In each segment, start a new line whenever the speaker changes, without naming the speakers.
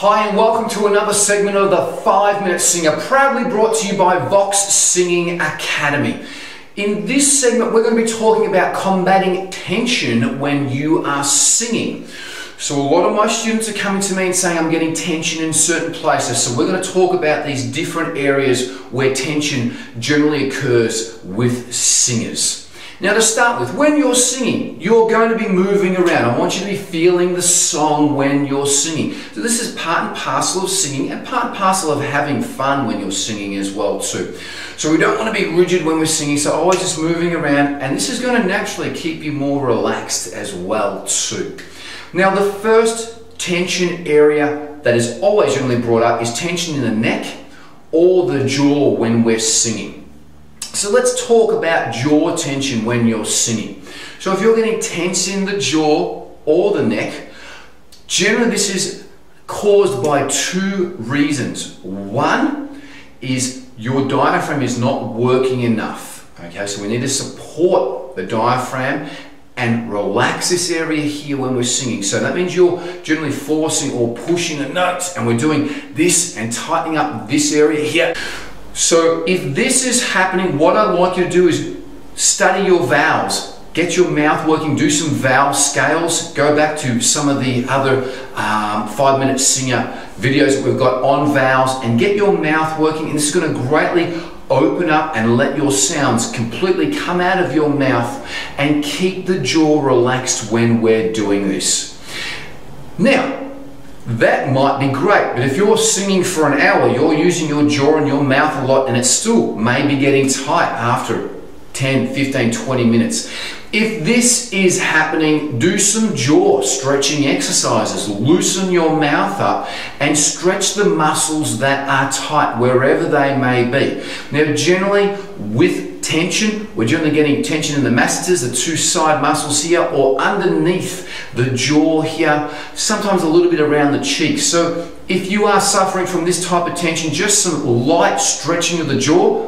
Hi and welcome to another segment of the 5-Minute Singer, proudly brought to you by Vox Singing Academy. In this segment we're going to be talking about combating tension when you are singing. So a lot of my students are coming to me and saying I'm getting tension in certain places, so we're going to talk about these different areas where tension generally occurs with singers. Now to start with, when you're singing, you're going to be moving around. I want you to be feeling the song when you're singing. So this is part and parcel of singing and part and parcel of having fun when you're singing as well too. So we don't want to be rigid when we're singing, so always just moving around, and this is going to naturally keep you more relaxed as well too. Now the first tension area that is always generally brought up is tension in the neck or the jaw when we're singing. So let's talk about jaw tension when you're singing. So if you're getting tense in the jaw or the neck, generally this is caused by two reasons. One is your diaphragm is not working enough. Okay, so we need to support the diaphragm and relax this area here when we're singing. So that means you're generally forcing or pushing the notes, and we're doing this and tightening up this area here. So if this is happening, what I'd like you to do is study your vowels. Get your mouth working, do some vowel scales. Go back to some of the other 5-Minute Singer videos that we've got on vowels and get your mouth working. And this is going to greatly open up and let your sounds completely come out of your mouth and keep the jaw relaxed when we're doing this. Now, that might be great, but if you're singing for an hour, you're using your jaw and your mouth a lot, and it's still maybe getting tight after 10, 15, 20 minutes. If this is happening, do some jaw stretching exercises. Loosen your mouth up and stretch the muscles that are tight wherever they may be. Now generally with tension, we're generally getting tension in the masseters, the two side muscles here, or underneath the jaw here, sometimes a little bit around the cheeks. So if you are suffering from this type of tension, just some light stretching of the jaw,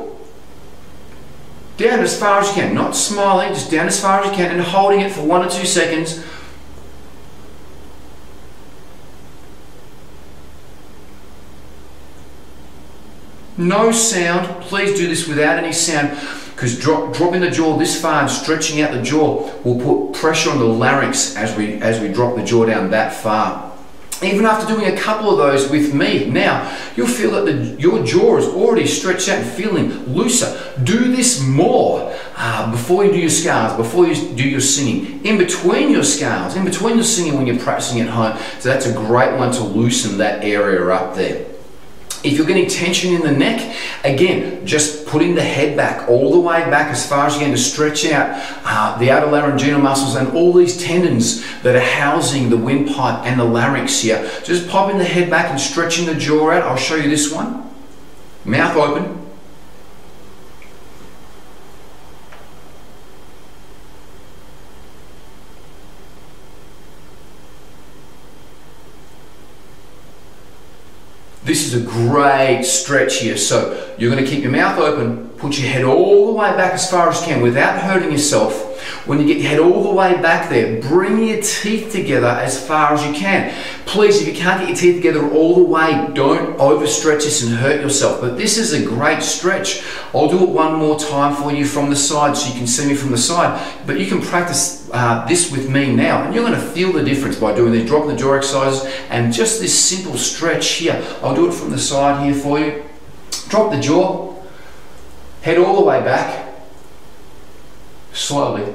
down as far as you can, not smiling, just down as far as you can and holding it for 1 or 2 seconds. No sound. Please do this without any sound, because dropping the jaw this far and stretching out the jaw will put pressure on the larynx as we drop the jaw down that far. Even after doing a couple of those with me, now you'll feel that your jaw is already stretched out and feeling looser. Do this more before you do your scales, before you do your singing, in between your scales, in between your singing when you're practicing at home. So that's a great one to loosen that area up there. If you're getting tension in the neck, again, just putting the head back, all the way back as far as you can to stretch out the outer laryngeal muscles and all these tendons that are housing the windpipe and the larynx here. Just popping the head back and stretching the jaw out. I'll show you this one. Mouth open. This is a great stretch here. So you're going to keep your mouth open, put your head all the way back as far as you can without hurting yourself. When you get your head all the way back there, bring your teeth together as far as you can. Please, if you can't get your teeth together all the way, don't overstretch this and hurt yourself. But this is a great stretch. I'll do it one more time for you from the side so you can see me from the side. But you can practice this with me now, and you're going to feel the difference by doing these dropping the jaw exercises and just this simple stretch here. I'll do it from the side here for you. Drop the jaw, head all the way back, slowly.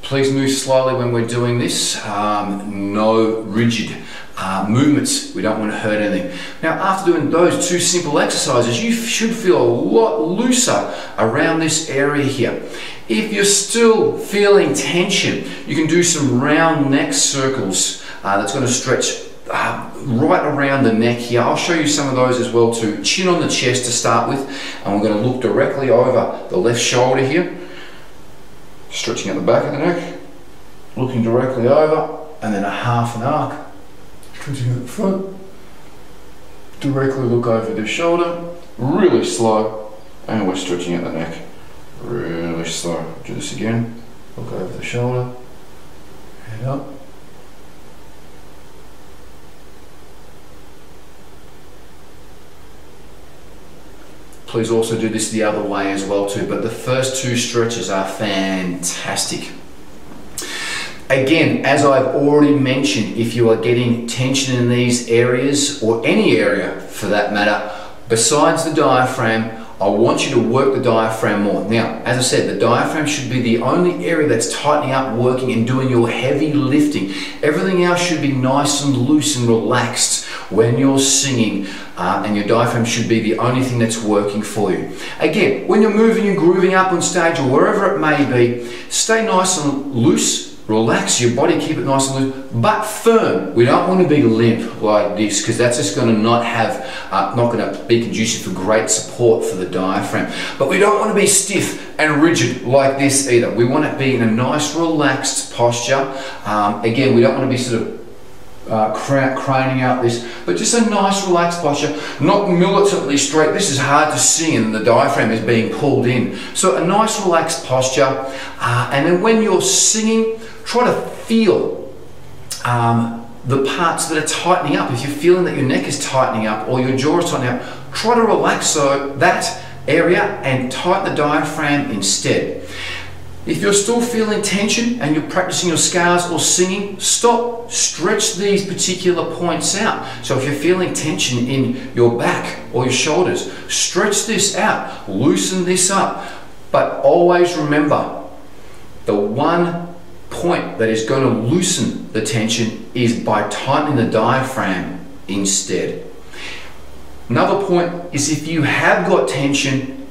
Please move slowly when we're doing this. No rigid movements. We don't want to hurt anything. Now, after doing those two simple exercises, you should feel a lot looser around this area here. If you're still feeling tension, you can do some round neck circles. That's going to stretch right around the neck here. I'll show you some of those as well too. Chin on the chest to start with, and we're going to look directly over the left shoulder here. Stretching at the back of the neck, looking directly over, and then a half an arc. Stretching at the front, directly look over the shoulder, really slow, and we're stretching out the neck. Really slow. Do this again. Look over the shoulder, head up. Please also do this the other way as well too, but the first two stretches are fantastic. Again, as I've already mentioned, if you are getting tension in these areas, or any area for that matter, besides the diaphragm, I want you to work the diaphragm more. Now, as I said, the diaphragm should be the only area that's tightening up, working and doing your heavy lifting. Everything else should be nice and loose and relaxed when you're singing, and your diaphragm should be the only thing that's working for you. Again, when you're moving and grooving up on stage or wherever it may be, stay nice and loose. Relax your body, keep it nice and loose, but firm. We don't want to be limp like this, because that's just going to not going to be conducive for great support for the diaphragm. But we don't want to be stiff and rigid like this either. We want to be in a nice relaxed posture. Again, we don't want to be sort of craning out this, but just a nice relaxed posture, not militantly straight. This is hard to sing and the diaphragm is being pulled in. So a nice relaxed posture, and then when you're singing, try to feel the parts that are tightening up. If you're feeling that your neck is tightening up or your jaw is tightening up, try to relax so that area and tighten the diaphragm instead. If you're still feeling tension and you're practicing your scales or singing, stop, stretch these particular points out. So if you're feeling tension in your back or your shoulders, stretch this out, loosen this up. But always remember, the one point that is going to loosen the tension is by tightening the diaphragm instead. Another point is, if you have got tension,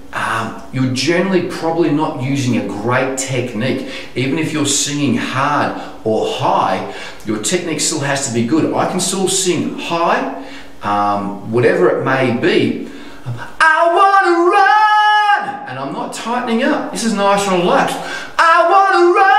you're generally probably not using a great technique. Even if you're singing hard or high, your technique still has to be good. I can still sing high, whatever it may be. I want to run, and I'm not tightening up. This is nice and relaxed. I want to run.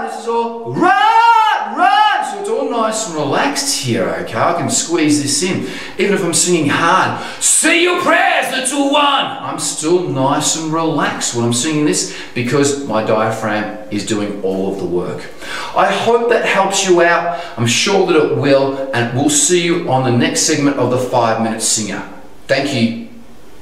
This is all run, run. So it's all nice and relaxed here, okay? I can squeeze this in. Even if I'm singing hard, say your prayers, little one. I'm still nice and relaxed when I'm singing this, because my diaphragm is doing all of the work. I hope that helps you out. I'm sure that it will, and we'll see you on the next segment of the 5 Minute Singer. Thank you.